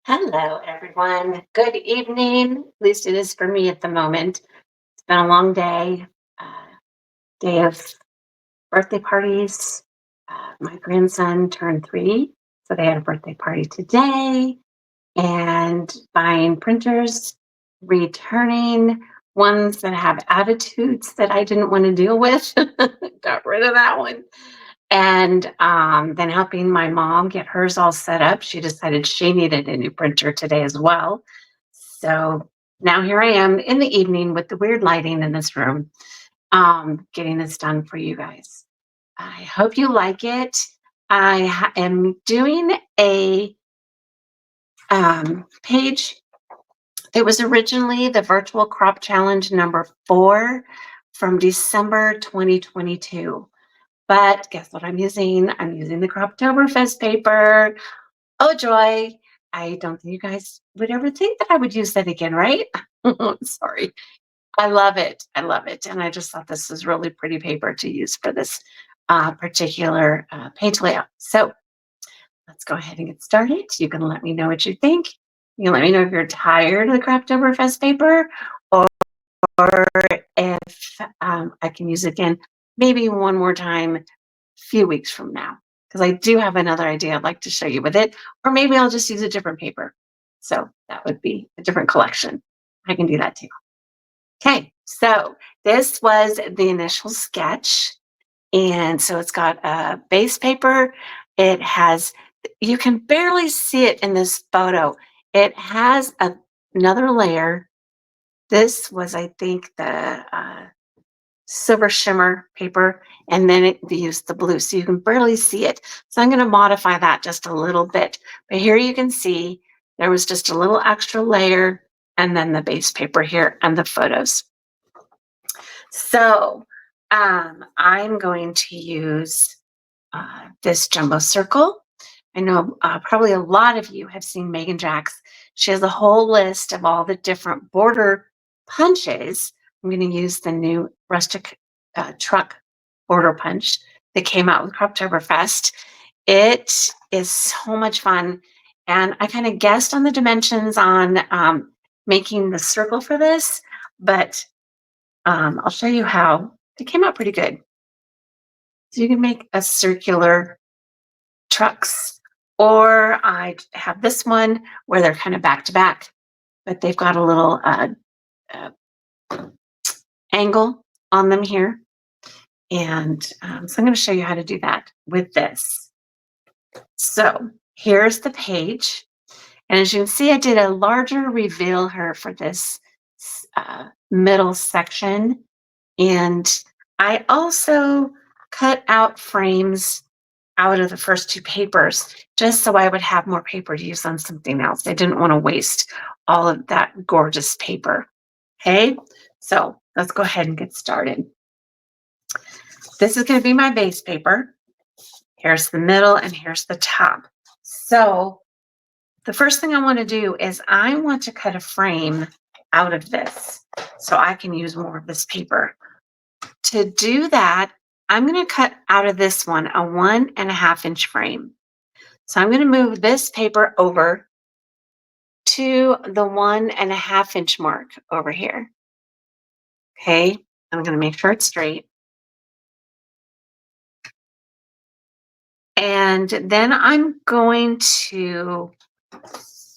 Hello, everyone. Good evening. At least it is for me at the moment. It's been a long day, day of birthday parties. My grandson turned 3, so they had a birthday party today, and buying printers, returning ones that have attitudes that I didn't want to deal with. Got rid of that one. And then helping my mom get hers all set up. She decided she needed a new printer today as well. So now here I am in the evening with the weird lighting in this room, getting this done for you guys. I hope you like it. Am doing a page. It was originally the virtual crop challenge number 4 from December 2022. But guess what I'm using? I'm using the Croptoberfest paper. Oh, joy. I don't think you guys would ever think that I would use that again, right? Sorry. I love it. I love it. And I just thought this was really pretty paper to use for this particular page layout. So let's go ahead and get started. You can let me know what you think. You can let me know if you're tired of the Croptoberfest paper or if I can use it again, maybe one more time few weeks from now, because I do have another idea I'd like to show you with it, or maybe I'll just use a different paper. So that would be a different collection. I can do that too. Okay, so this was the initial sketch. And so it's got a base paper. It has, you can barely see it in this photo. It has another layer. This was, I think, the silver shimmer paper, and then they used the blue, so you can barely see it. So I'm going to modify that just a little bit. But here you can see there was just a little extra layer, and then the base paper here and the photos. So I'm going to use this jumbo circle. I know probably a lot of you have seen Megan Jack's. She has a whole list of all the different border punches. I'm going to use the new rustic truck border punch that came out with Croptoberfest. It is so much fun. And I kind of guessed on the dimensions on making the circle for this, but I'll show you how. It came out pretty good. So you can make a circular trucks, or I have this one where they're kind of back to back, but they've got a little uh, angle on them here. And so I'm going to show you how to do that with this. So here's the page. And as you can see, I did a larger reveal here for this middle section. And I also cut out frames out of the first 2 papers, just so I would have more paper to use on something else. I didn't want to waste all of that gorgeous paper. Okay, so let's go ahead and get started. This is going to be my base paper. Here's the middle and here's the top. So the first thing I want to do is I want to cut a frame out of this so I can use more of this paper. To do that, I'm going to cut out of this one a 1.5 inch frame. So I'm going to move this paper over to the 1.5 inch mark over here. Okay, I'm going to make sure it's straight. And then I'm going to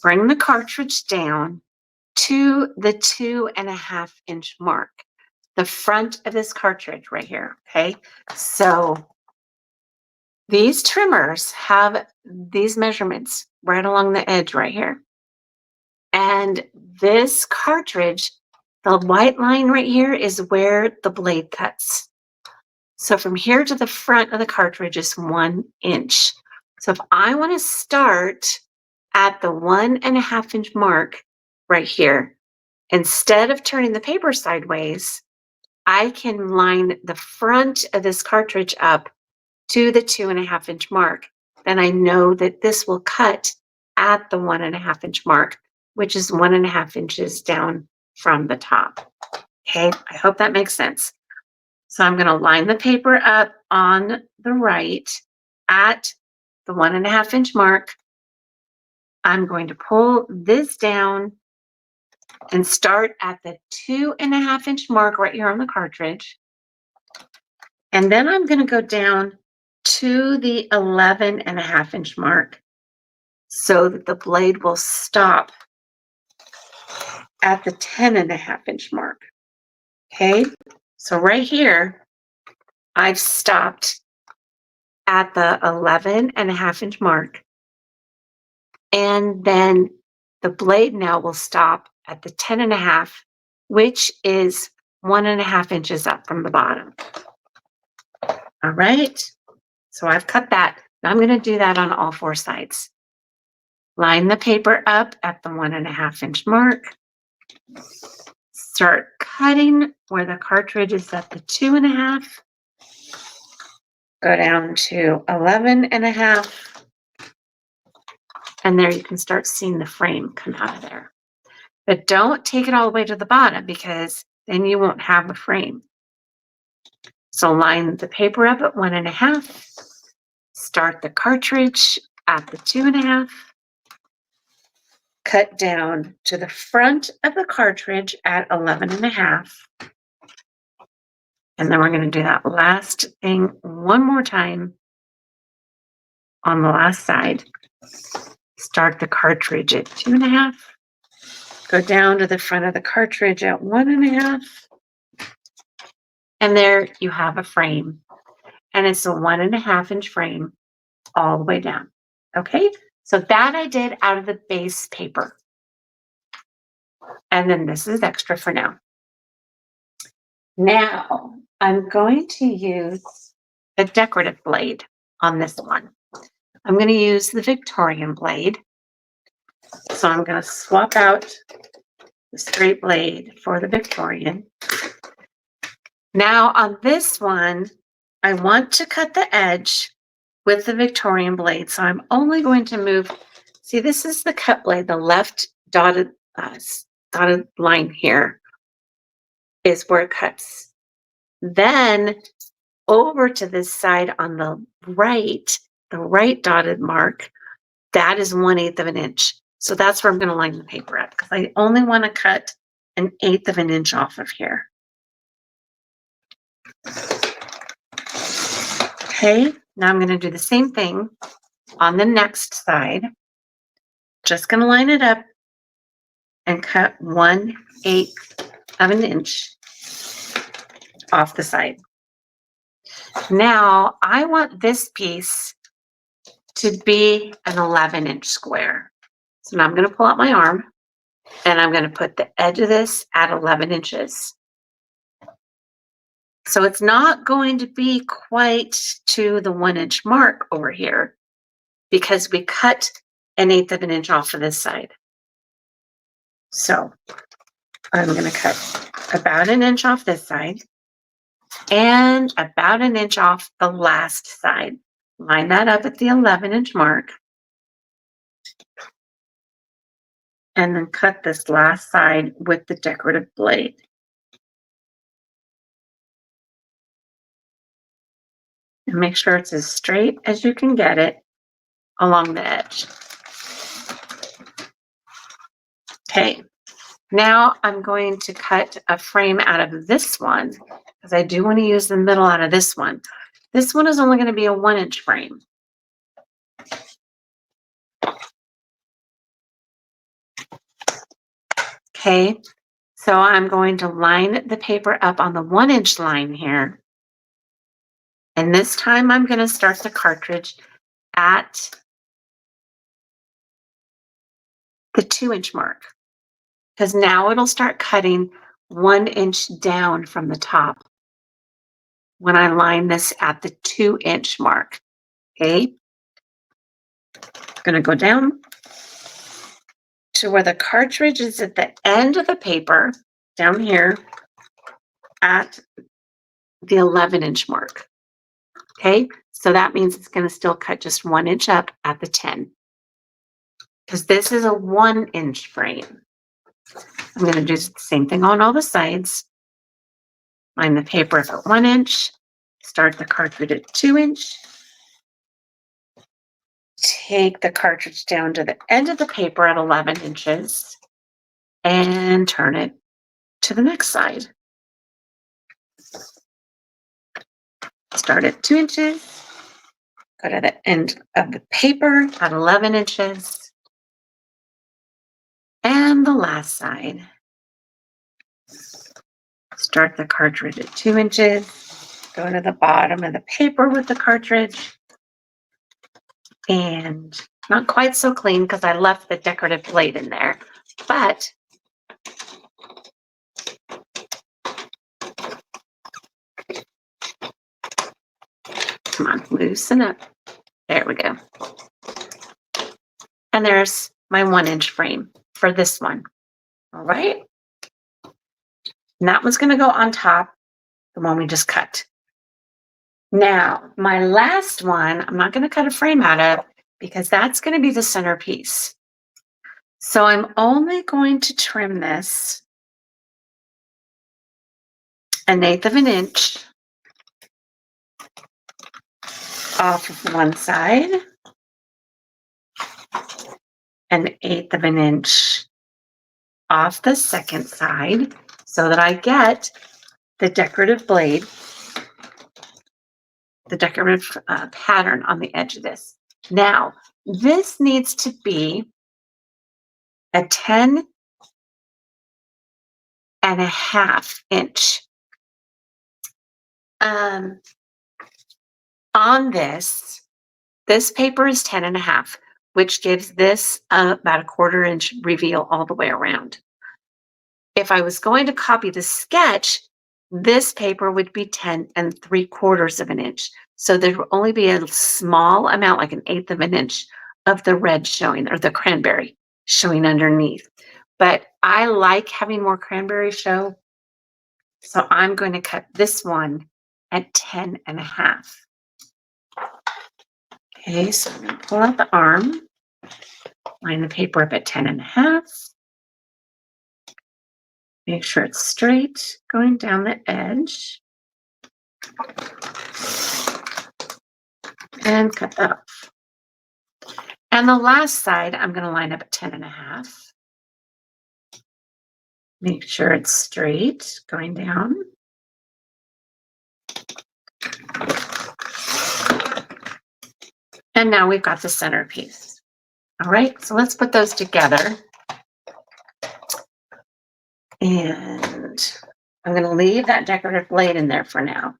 bring the cartridge down to the 2.5 inch mark, the front of this cartridge right here. Okay, so these trimmers have these measurements right along the edge right here. And this cartridge, the white line right here is where the blade cuts. So from here to the front of the cartridge is 1 inch. So if I want to start at the 1.5 inch mark right here, instead of turning the paper sideways, I can line the front of this cartridge up to the 2.5 inch mark. Then I know that this will cut at the 1.5 inch mark, which is 1.5 inches down from the top. Okay, I hope that makes sense. So I'm going to line the paper up on the right at the 1.5 inch mark. I'm going to pull this down and start at the 2.5-inch mark right here on the cartridge. And then I'm going to go down to the 11.5-inch mark so that the blade will stop at the 10.5-inch mark. Okay, so right here, I've stopped at the 11.5-inch mark. And then the blade now will stop at the 10.5, which is 1.5 inches up from the bottom. All right, so I've cut that. Now I'm going to do that on all 4 sides. Line the paper up at the 1.5-inch mark. Start cutting where the cartridge is at the 2.5. Go down to 11.5. And there you can start seeing the frame come out of there. But don't take it all the way to the bottom because then you won't have a frame. So line the paper up at 1.5. Start the cartridge at the 2.5. Cut down to the front of the cartridge at 11.5. And then we're going to do that last thing one more time on the last side. Start the cartridge at 2.5. Go down to the front of the cartridge at 1.5. And there you have a frame. And it's a 1.5-inch frame all the way down. Okay, so that I did out of the base paper. And then this is extra for now. Now I'm going to use a decorative blade on this one. I'm going to use the Victorian blade. So I'm going to swap out the straight blade for the Victorian. Now on this one, I want to cut the edge with the Victorian blade. So I'm only going to move, see, this is the cut blade, the left dotted line here is where it cuts. Then over to this side on the right dotted mark, that is 1/8 of an inch. So that's where I'm going to line the paper up because I only want to cut 1/8 of an inch off of here. Okay, now I'm going to do the same thing on the next side. Just going to line it up and cut 1/8 of an inch off the side. Now I want this piece to be an 11-inch square. So now I'm going to pull out my arm and I'm going to put the edge of this at 11 inches. So it's not going to be quite to the 1-inch mark over here because we cut 1/8 of an inch off of this side. So I'm going to cut about 1 inch off this side and about 1 inch off the last side. Line that up at the 11-inch mark. And then cut this last side with the decorative blade. And make sure it's as straight as you can get it along the edge. Okay, now I'm going to cut a frame out of this one because I do want to use the middle out of this one. This one is only going to be a 1-inch frame. Okay, so I'm going to line the paper up on the 1-inch line here. And this time I'm going to start the cartridge at the 2-inch mark because now it'll start cutting 1 inch down from the top when I line this at the 2-inch mark. Okay, I'm going to go down to where the cartridge is at the end of the paper down here at the 11-inch mark. Okay, so that means it's going to still cut just 1 inch up at the 10 because this is a 1-inch frame. I'm going to do the same thing on all the sides. Line the paper up at 1 inch, start the cartridge at 2 inch, take the cartridge down to the end of the paper at 11 inches and turn it to the next side. Start at 2 inches, go to the end of the paper at 11 inches, and the last side. Start the cartridge at 2 inches, go to the bottom of the paper with the cartridge, and not quite so clean because I left the decorative blade in there, but come on, loosen up. There we go. And there's my 1-inch frame for this one. All right. And that one's going to go on top, the one we just cut. Now, my last one, I'm not going to cut a frame out of because that's going to be the centerpiece. So I'm only going to trim this 1/8 of an inch off of one side, 1/8 of an inch off the second side so that I get the decorative blade, the decorative pattern on the edge of this. Now, this needs to be a 10.5 inch. On this paper is 10.5, which gives this about a 1/4 inch reveal all the way around. If I was going to copy the sketch, this paper would be 10.75 of an inch. So there would only be a small amount, like 1/8 of an inch of the red showing, or the cranberry showing underneath. But I like having more cranberry show. So I'm going to cut this one at 10.5. Okay, so I'm going to pull out the arm, line the paper up at 10.5. Make sure it's straight going down the edge. And cut that off. And the last side, I'm going to line up at 10.5. Make sure it's straight going down. And now we've got the centerpiece. All right, so let's put those together. And I'm going to leave that decorative blade in there for now.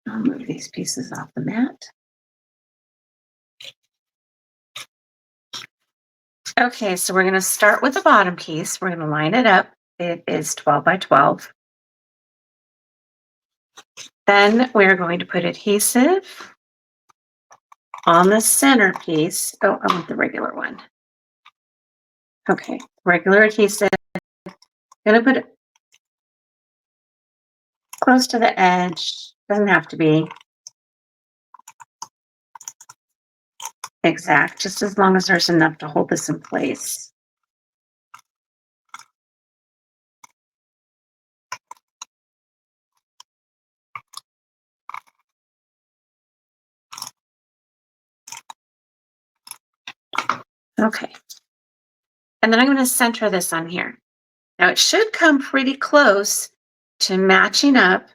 I'll move these pieces off the mat. Okay, so we're going to start with the bottom piece. We're going to line it up. It is 12 by 12. Then we're going to put adhesive on the center piece. Oh, I want the regular one. Okay, regular adhesive. Gonna put it close to the edge. Doesn't have to be exact, just as long as there's enough to hold this in place. Okay. And then I'm going to center this on here. Now it should come pretty close to matching up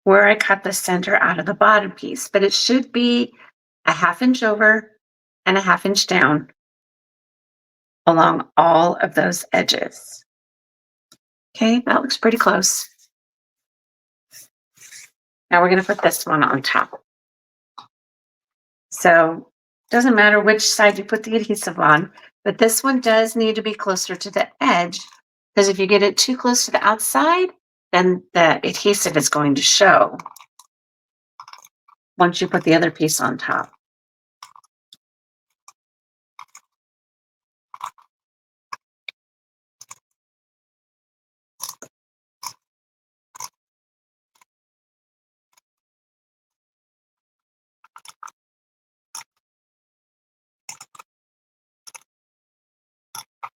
where I cut the center out of the bottom piece, but it should be a 1/2 inch over and a 1/2 inch down along all of those edges. Okay, that looks pretty close. Now we're going to put this one on top. So it doesn't matter which side you put the adhesive on, but this one does need to be closer to the edge, because if you get it too close to the outside, then the adhesive is going to show once you put the other piece on top.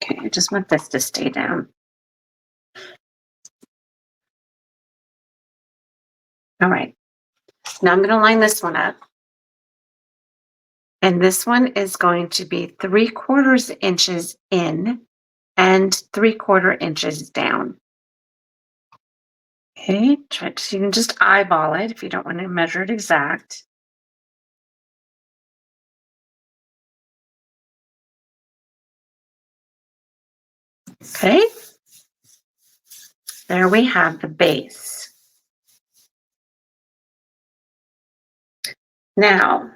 Okay, I just want this to stay down. All right. Now I'm going to line this one up. And this one is going to be 3/4 inches in and 3/4 inches down. Okay, so you can just eyeball it if you don't want to measure it exact. Okay, there we have the base. Now,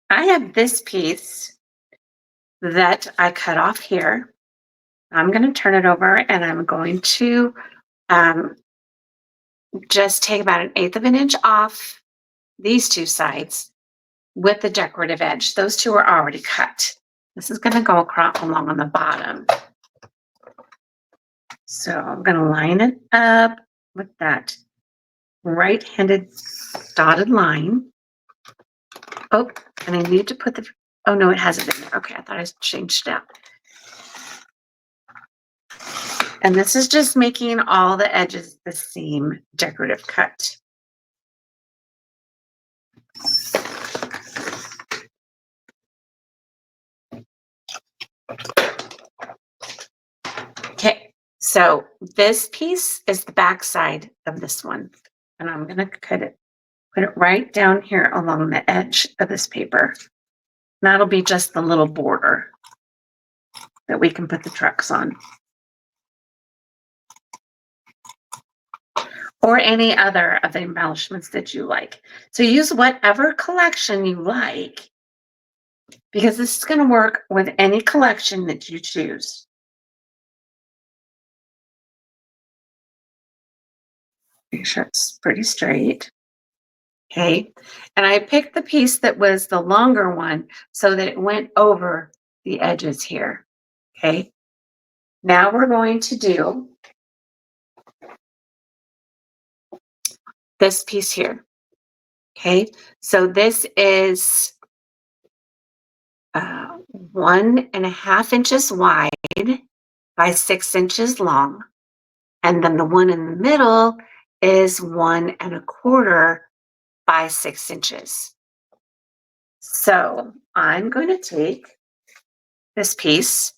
I have this piece that I cut off here. I'm going to turn it over and I'm going to um, just take about 1/8 of an inch off these two sides with the decorative edge. Those two are already cut. This is going to go across along on the bottom. So I'm going to line it up with that right-handed dotted line. Oh, and I need to put the, oh no, it hasn't been there. Okay, I thought I changed it out. And this is just making all the edges the same decorative cut. Okay, so this piece is the back side of this one. And I'm going to cut it, put it right down here along the edge of this paper. And that'll be just the little border that we can put the trucks on. Or any other of the embellishments that you like. So use whatever collection you like, because this is going to work with any collection that you choose. Make sure it's pretty straight. Okay, and I picked the piece that was the longer one so that it went over the edges here. Okay, now we're going to do this piece here. Okay, so this is 1.5 inches wide by 6 inches long. And then the one in the middle is 1.25 by 6 inches. So I'm going to take this piece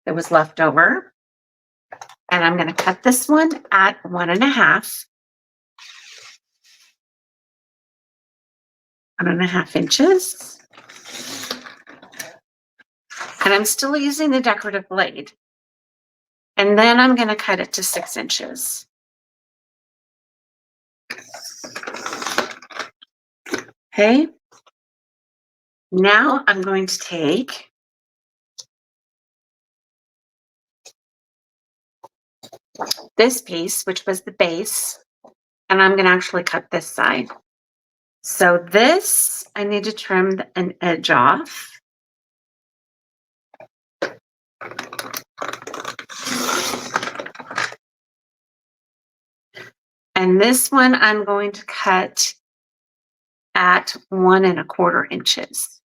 that was left over and I'm going to cut this one at 1.5. 1.5 inches. And I'm still using the decorative blade. And then I'm going to cut it to 6 inches. Okay. Now I'm going to take this piece, which was the base, and I'm going to actually cut this side. So this, I need to trim an edge off. And this one I'm going to cut at 1.25 inches.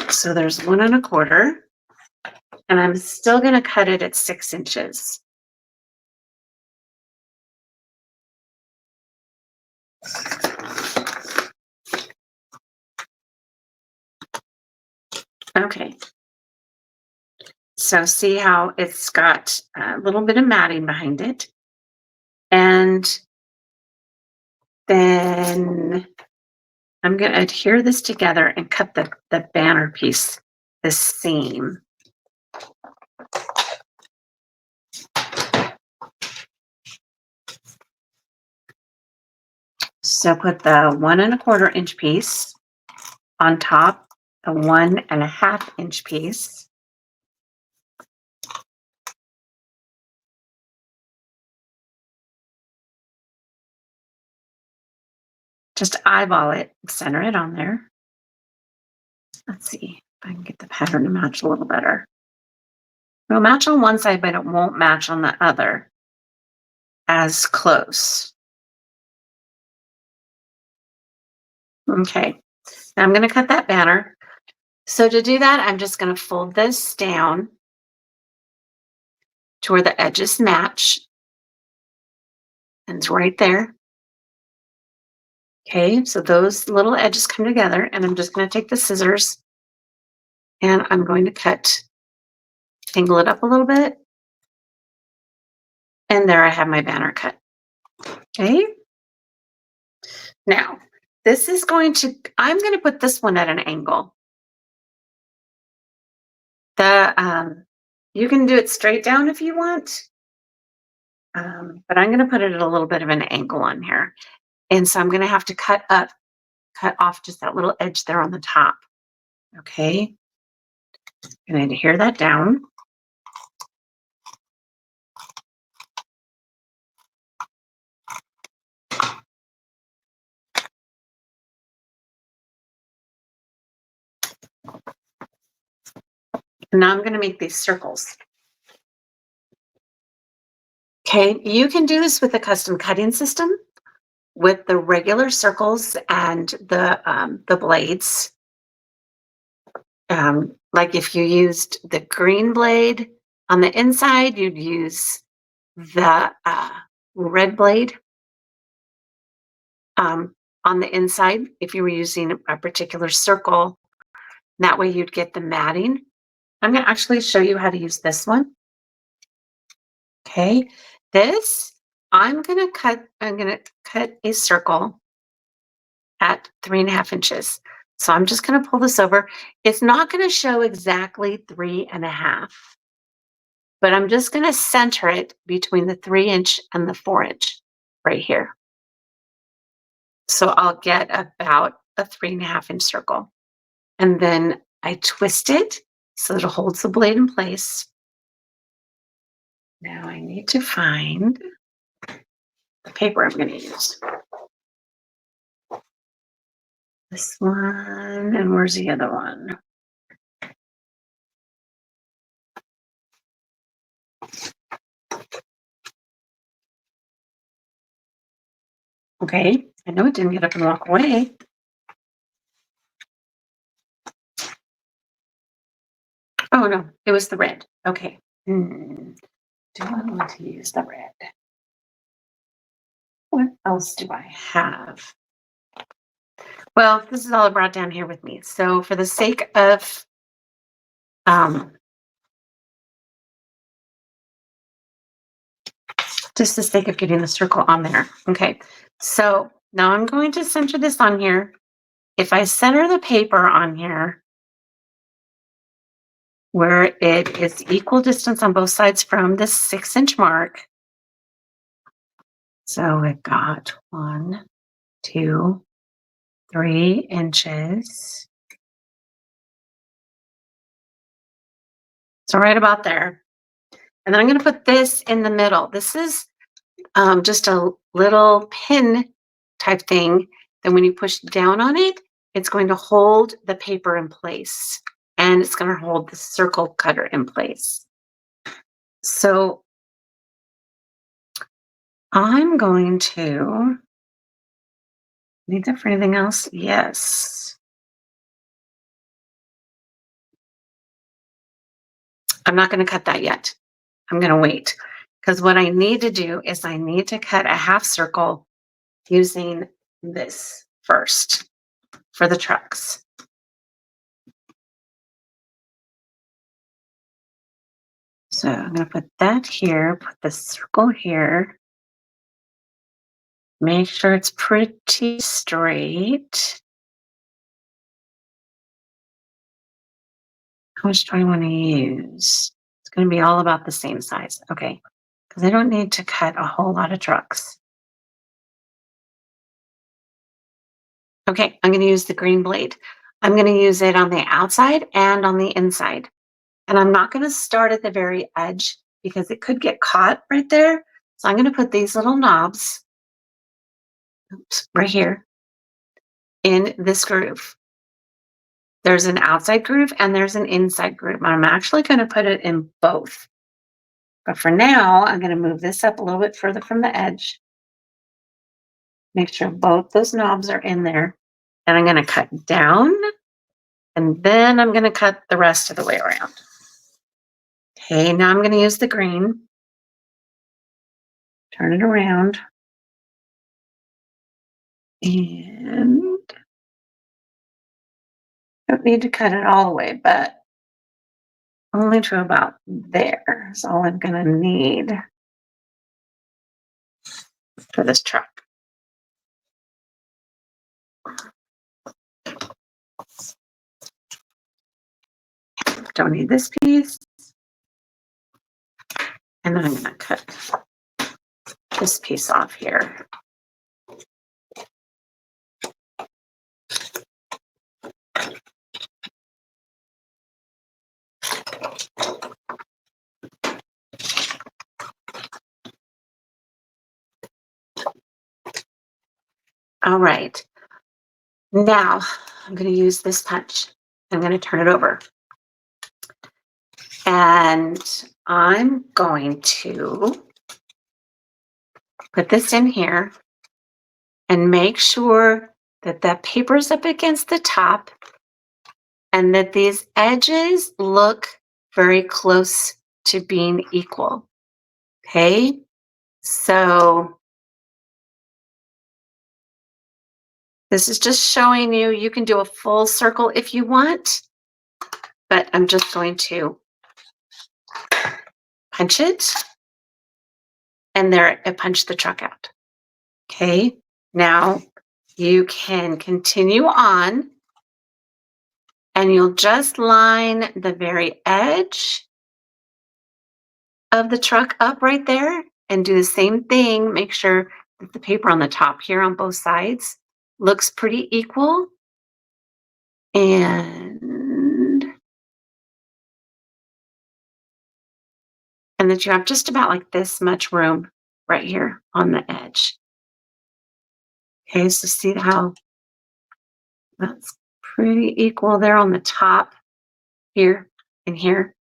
So there's 1.25, and I'm still going to cut it at 6 inches. Okay. So see how it's got a little bit of matting behind it. And then I'm going to adhere this together and cut the banner piece the same. So put the 1.25 inch piece on top, the 1.5 inch piece. Just eyeball it, center it on there. Let's see if I can get the pattern to match a little better. It'll match on one side, but it won't match on the other as close. Okay, now I'm going to cut that banner. So to do that, I'm just going to fold this down to where the edges match. And it's right there. Okay, so those little edges come together, and I'm just going to take the scissors and I'm going to angle it up a little bit. And there I have my banner cut. Okay. Now, I'm going to put this one at an angle. You can do it straight down if you want, but I'm going to put it at a little bit of an angle on here. And so I'm going to have to cut off just that little edge there on the top. Okay. I need to hear that down. And now I'm going to make these circles. Okay, you can do this with a custom cutting system with the regular circles and the blades. Like if you used the green blade on the inside, you'd use the red blade on the inside if you were using a particular circle. That way you'd get the matting. I'm going to actually show you how to use this one. Okay, I'm going to cut a circle at 3.5 inches. So I'm just going to pull this over. It's not going to show exactly 3.5, but I'm just going to center it between the 3-inch and the 4-inch right here. So I'll get about a 3.5-inch circle. And then I twist it so that it holds the blade in place. Now I need to find the paper I'm going to use. This one, and where's the other one? Okay, I know it didn't get up and walk away. Oh no, it was the red. Okay. Do I want to use the red? What else do I have? Well, this is all I brought down here with me. So for the sake of just the sake of getting the circle on there. Okay, so now I'm going to center this on here. If I center the paper on here, where it is equal distance on both sides from this 6-inch mark. So we've got 1, 2, 3 inches. So right about there. And then I'm going to put this in the middle. This is just a little pin type thing. Then when you push down on it, it's going to hold the paper in place. And it's going to hold the circle cutter in place. So I'm going to need that for anything else? Yes. I'm not going to cut that yet. I'm going to wait because what I need to do is I need to cut a half circle using this first for the trucks. So I'm going to put that here, put the circle here. Make sure it's pretty straight. How much do I want to use? It's going to be all about the same size. Okay, because I don't need to cut a whole lot of trucks. Okay, I'm going to use the green blade. I'm going to use it on the outside and on the inside. And I'm not going to start at the very edge because it could get caught right there. So I'm going to put these little knobs, right here in this groove. There's an outside groove and there's an inside groove. I'm actually going to put it in both. But for now, I'm going to move this up a little bit further from the edge. Make sure both those knobs are in there. And I'm going to cut down. And then I'm going to cut the rest of the way around. Okay, now I'm going to use the green. turn it around, and don't need to cut it all the way, but only to about there is all I'm gonna need for this truck. Don't need this piece. And then I'm gonna cut this piece off here. All right. Now I'm going to use this punch. I'm going to turn it over. And I'm going to put this in here and make sure that that paper's up against the top and that these edges look very close to being equal. Okay? So this is just showing you, you can do a full circle if you want, but I'm just going to punch it, and there it punched the truck out. Okay, now you can continue on, and you'll just line the very edge of the truck up right there and do the same thing. Make sure that the paper on the top here on both sides looks pretty equal. And that you have just about like this much room right here on the edge. Okay, so see how that's pretty equal there on the top here and here.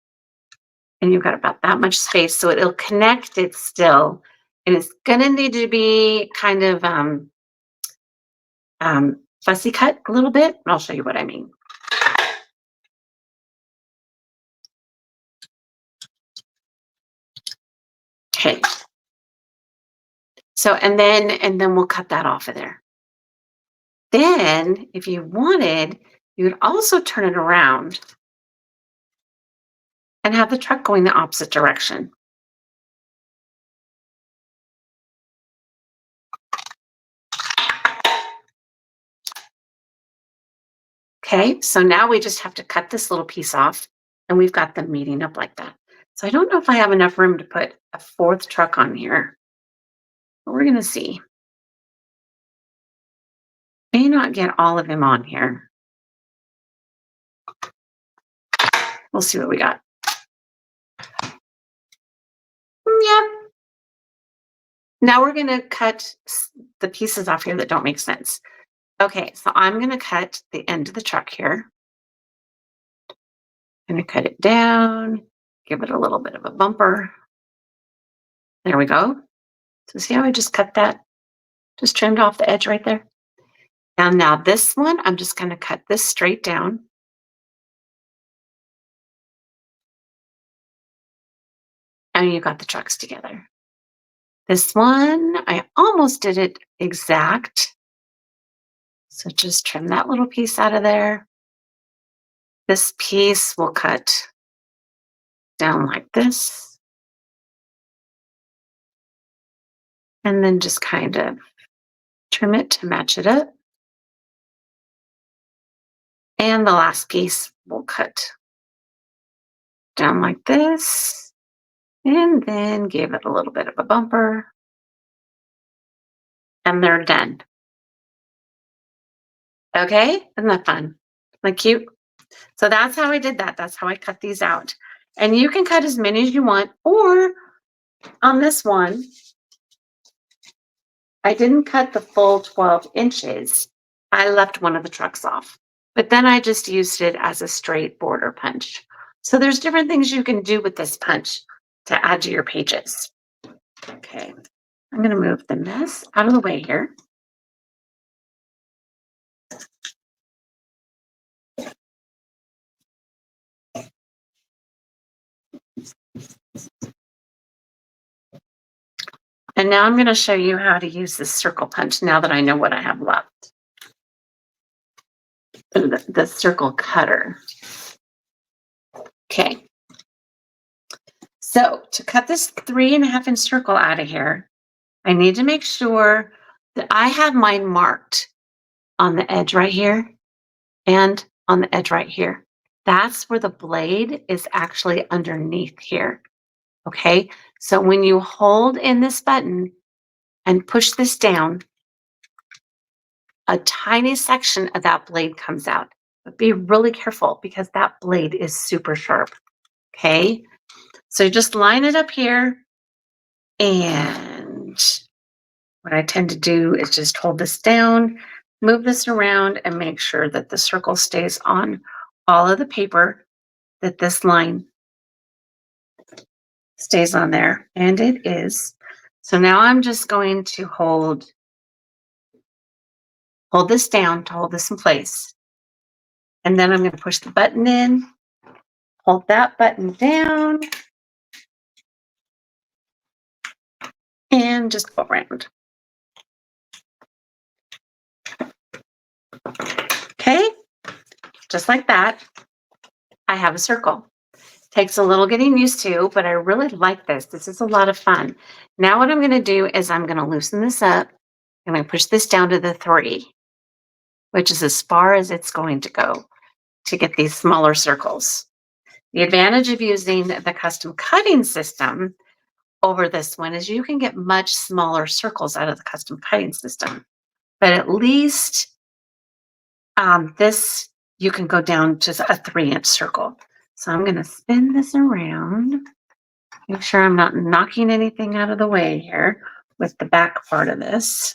And you've got about that much space, so it'll connect it still. And it's gonna need to be kind of fussy cut a little bit, and I'll show you what I mean. Okay. So, and then we'll cut that off of there. Then, if you wanted, you would also turn it around and have the truck going the opposite direction. Okay, so now we just have to cut this little piece off, and we've got them meeting up like that. So I don't know if I have enough room to put a fourth truck on here, but we're gonna see. May not get all of them on here. We'll see what we got. Yeah. Now we're gonna cut the pieces off here that don't make sense. Okay, so I'm gonna cut the end of the truck here. I'm gonna cut it down, give it a little bit of a bumper. There we go. So see how I just cut that? Just trimmed off the edge right there. And now this one, I'm just gonna cut this straight down. And you got the trucks together. This one, I almost did it exact. So just trim that little piece out of there. This piece will cut down like this. And then just kind of trim it to match it up. And the last piece will cut down like this. And then give it a little bit of a bumper. And they're done. Okay, isn't that fun? Like cute? So that's how I did that. That's how I cut these out. And you can cut as many as you want, or on this one, I didn't cut the full 12 inches. I left one of the trucks off, but then I just used it as a straight border punch. So there's different things you can do with this punch to add to your pages. Okay, I'm going to move the mess out of the way here. And now I'm going to show you how to use this circle punch now that I know what I have left. The circle cutter. Okay. So to cut this 3.5-inch circle out of here, I need to make sure that I have mine marked on the edge right here and on the edge right here. That's where the blade is actually underneath here. Okay. So when you hold in this button and push this down, a tiny section of that blade comes out. But be really careful because that blade is super sharp. Okay. So you just line it up here. And what I tend to do is just hold this down, move this around, and make sure that the circle stays on all of the paper, that this line stays on there. And it is. So now I'm just going to hold this down to hold this in place. And then I'm going to push the button in, hold that button down, and just go around. Okay, just like that, I have a circle. Takes a little getting used to, but I really like this. This is a lot of fun. Now what I'm going to do is I'm going to loosen this up. I'm going to push this down to the 3, which is as far as it's going to go to get these smaller circles. The advantage of using the custom cutting system over this one is you can get much smaller circles out of the custom cutting system. But at least this, you can go down to a 3-inch circle. So I'm going to spin this around. Make sure I'm not knocking anything out of the way here with the back part of this.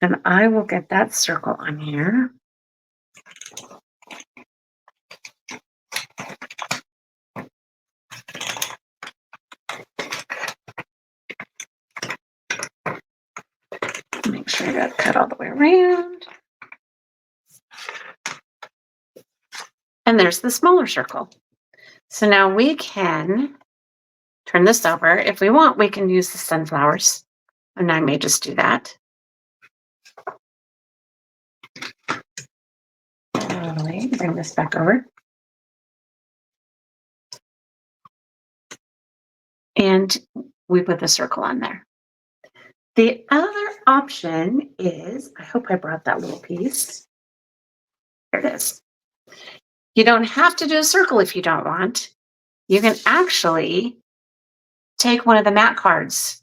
And I will get that circle on here. Make sure I got it cut all the way around. And there's the smaller circle. So now we can turn this over. If we want, we can use the sunflowers. And I may just do that. Bring this back over. And we put the circle on there. The other option is, I hope I brought that little piece. Here it is. You don't have to do a circle if you don't want. You can actually take one of the mat cards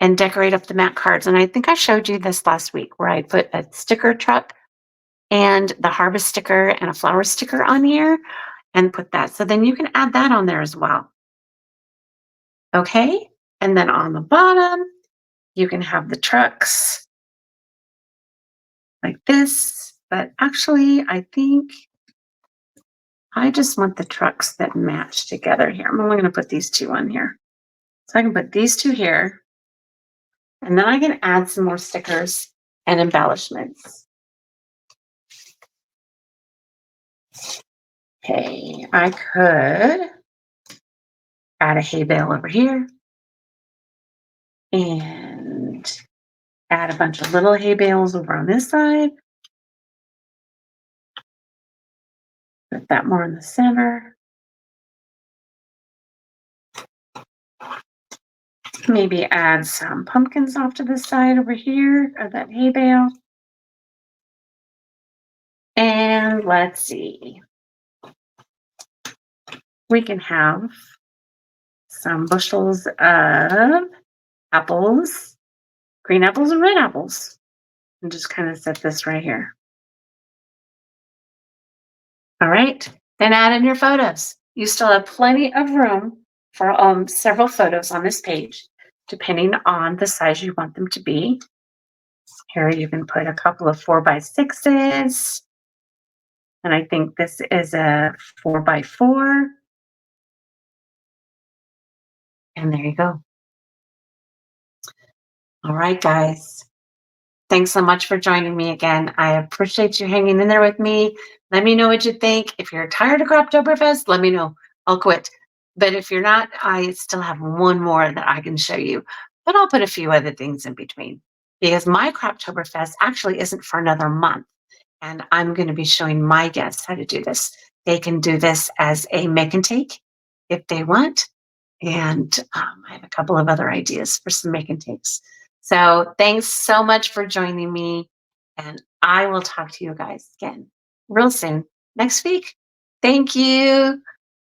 and decorate up the mat cards. And I think I showed you this last week where I put a sticker truck and the harvest sticker and a flower sticker on here and put that. So then you can add that on there as well. Okay. And then on the bottom, you can have the trucks like this. But actually, I think I just want the trucks that match together here. I'm only going to put these 2 on here. So I can put these 2 here. And then I can add some more stickers and embellishments. Okay, I could add a hay bale over here and add a bunch of little hay bales over on this side. Put that more in the center. Maybe add some pumpkins off to the side over here of that hay bale. And let's see. We can have some bushels of apples, green apples and red apples. And just kind of set this right here. All right, then add in your photos. You still have plenty of room for several photos on this page, depending on the size you want them to be. Here you can put a couple of 4x6s. And I think this is a 4x4. And there you go. All right, guys. Thanks so much for joining me again. I appreciate you hanging in there with me. Let me know what you think. If you're tired of Croptoberfest, let me know. I'll quit. But if you're not, I still have one more that I can show you. But I'll put a few other things in between because my Croptoberfest actually isn't for another month. And I'm going to be showing my guests how to do this. They can do this as a make and take if they want. And I have a couple of other ideas for some make and takes. So thanks so much for joining me. And I will talk to you guys again real soon next week. Thank you.